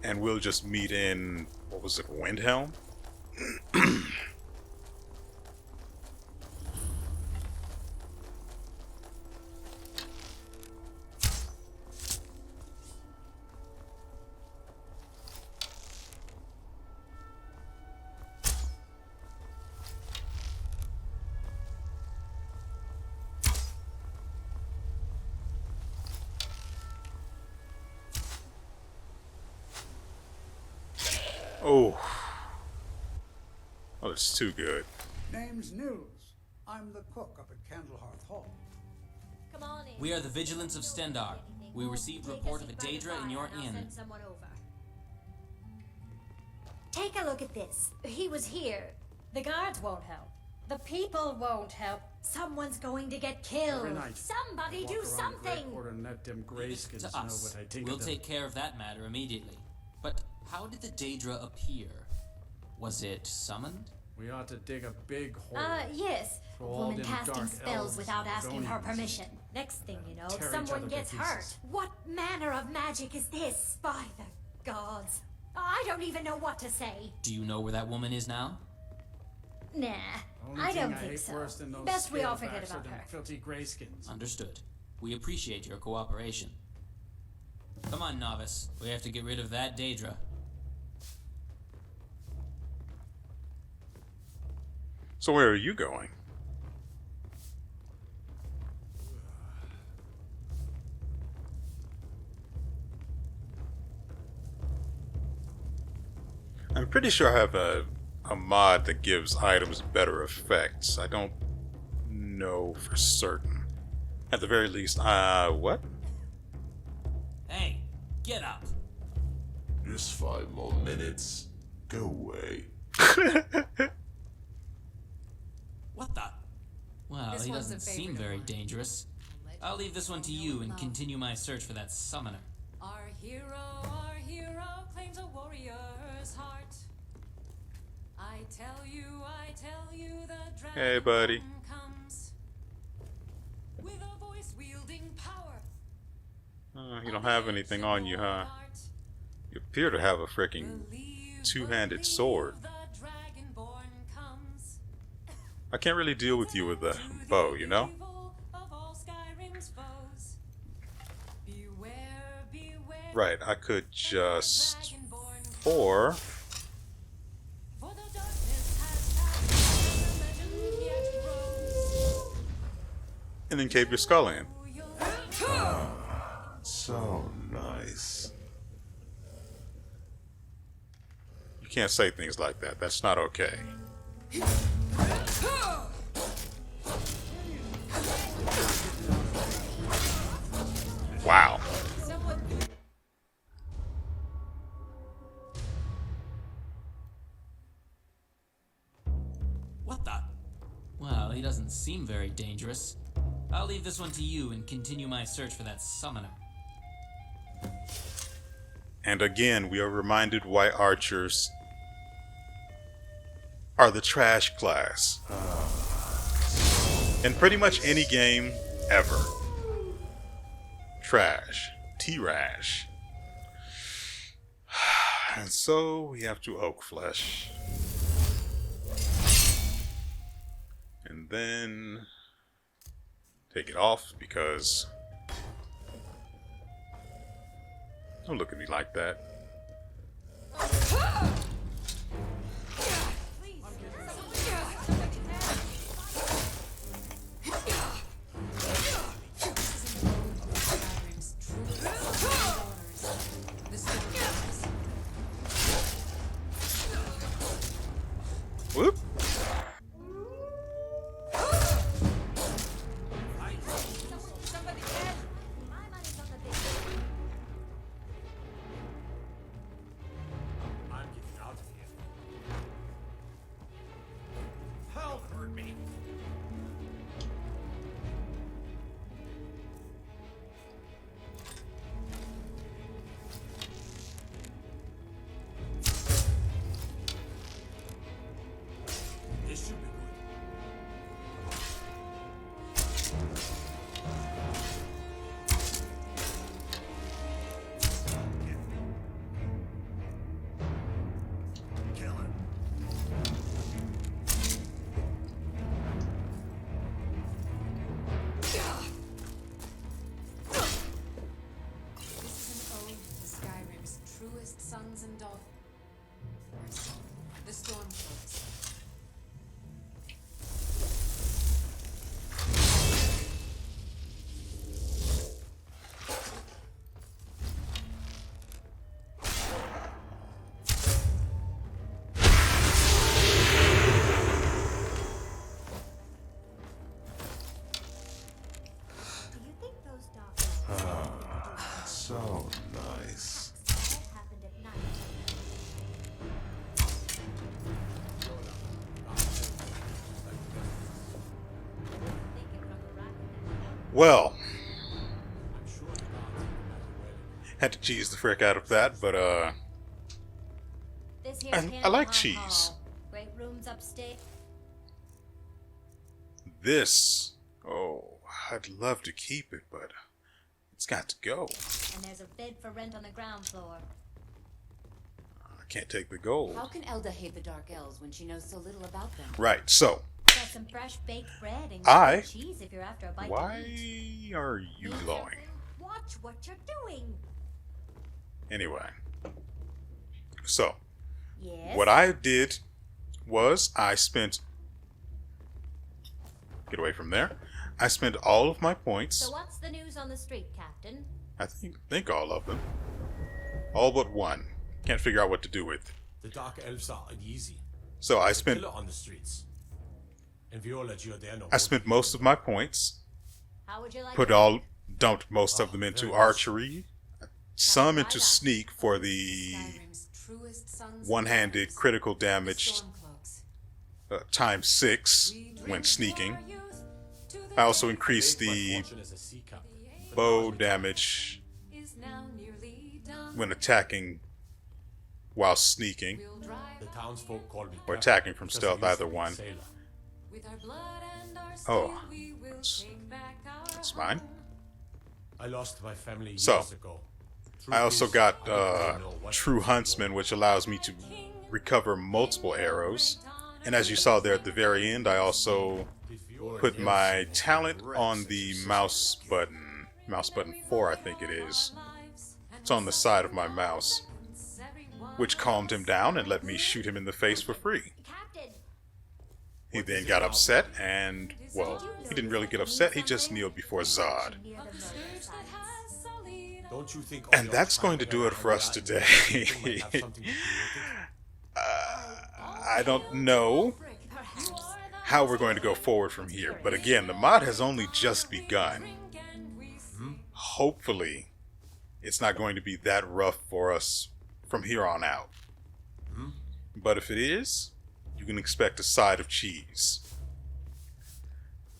S3: and we'll just meet in, what was it, Windhelm? Oh, it's too good.
S19: Name's Nils. I'm the cook up at Candlehearth Hall.
S18: Come on in.
S2: We are the Vigilants of Stendarr. We received report of a Daedra in your inn.
S10: Take a look at this. He was here. The guards won't help. The people won't help. Someone's going to get killed. Somebody do something.
S2: To us. We'll take care of that matter immediately. But how did the Daedra appear? Was it summoned?
S20: We ought to dig a big hole.
S10: Yes. A woman casting spells without asking her permission. Next thing you know, someone gets hurt. What manner of magic is this? By the gods. I don't even know what to say.
S2: Do you know where that woman is now?
S10: Nah, I don't think so. Best we all forget about her.
S20: Filthy grayskins.
S2: Understood. We appreciate your cooperation. Come on, novice. We have to get rid of that Daedra.
S3: So where are you going? I'm pretty sure I have a mod that gives items better effects. I don't know for certain. At the very least, what?
S2: Hey, get up.
S21: Just 5 more minutes. Go away.
S9: What the?
S2: Well,
S4: This
S2: he
S4: one's a
S2: doesn't seem
S4: favorite of
S2: very
S4: mine.
S2: dangerous. I'll leave this one to you and continue my search for that summoner.
S4: Our hero claims a warrior's heart. I tell you, the dragon
S3: Hey, buddy.
S4: comes with a voice wielding power.
S3: You don't have anything on you, huh? You appear to have a freaking two-handed sword. I can't really deal with you with a bow, you know?
S4: Of all Skyrim's foes. Beware, beware.
S3: Right, I could just... Or...
S4: For the darkness has passed, and the legend yet grows.
S3: And then cave your skull in.
S1: So nice.
S3: You can't say things like that. That's not okay. Wow.
S9: What the?
S2: Well, he doesn't seem very dangerous. I'll leave this one to you and continue my search for that summoner.
S3: And again, we are reminded why archers are the trash class. In pretty much any game ever. Trash. T-rash. And so we have to oak flesh. And then take it off because... Don't look at me like that. Whoop.
S4: Sons and daughters. The Stormcloaks.
S18: Do you think those dogs
S1: So nice.
S18: happened at night?
S3: Well, had to cheese the frick out of that, but
S18: This
S3: I
S18: here's
S3: like
S18: Hannah
S3: cheese.
S18: Hall. Great rooms upstairs.
S3: This, oh, I'd love to keep it, but it's got to go.
S18: And there's a bed for rent on the ground floor.
S3: I can't take the gold.
S4: How can Elda hate the Dark Elves when she knows so little about them?
S3: Right, so,
S18: Got some fresh baked bread and
S3: I-
S18: cheese if you're after a bite
S3: why
S18: to eat.
S3: are you glowing?
S18: Watch what you're doing.
S3: Anyway, so,
S18: Yes.
S3: what I did was I spent, get away from there, I spent all of my points,
S18: So what's the news on the street, Captain?
S3: I think all of them, all but one, can't figure out what to do with.
S21: The Dark Elves are uneasy.
S3: So I
S21: There's a
S3: spent,
S21: killer on the streets. And Viola Giordano.
S3: I spent most of my points,
S18: How would you like
S3: dumped most of them into archery, some into sneak for the
S4: truest sons
S3: one-handed critical damage times 6 when sneaking. I also increased the bow damage when attacking while sneaking,
S21: The townsfolk call me
S3: or
S21: Captain
S3: attacking from
S21: because
S3: stealth,
S21: I used to
S3: either
S21: be a
S3: one.
S21: sailor.
S3: Oh, that's fine.
S21: I lost my family years
S3: So,
S21: ago.
S3: I also
S21: Truth is,
S3: got
S21: I don't really know what
S3: True Huntsman, which allows me to recover multiple arrows. And as you saw there at the very end, I also put my talent on the mouse button. Mouse button 4, I think it is. It's on the side of my mouse, which calmed him down and let me shoot him in the face for free. He then got upset and, well, he didn't really get upset, he just kneeled before Zod.
S21: Don't you think
S3: And that's going to do it for us today. I don't know how we're going to go forward from here, but again, the mod has only just begun. Hopefully, it's not going to be that rough for us from here on out. But if it is, you can expect a side of cheese.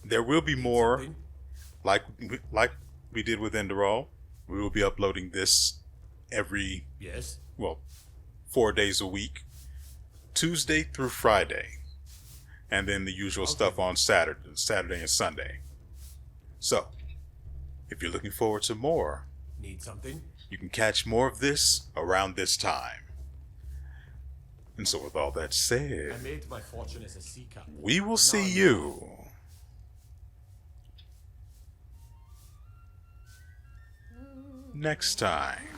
S3: There will be more, like we did with Enderall. We will be uploading this every, 4 days a week, Tuesday through Friday, and then the usual stuff on Saturday and Sunday. So, if you're looking forward to more,
S21: Need something?
S3: you can catch more of this around this time. And so with all that
S21: I
S3: said,
S21: made my fortune as a sea captain.
S3: we will see you next time.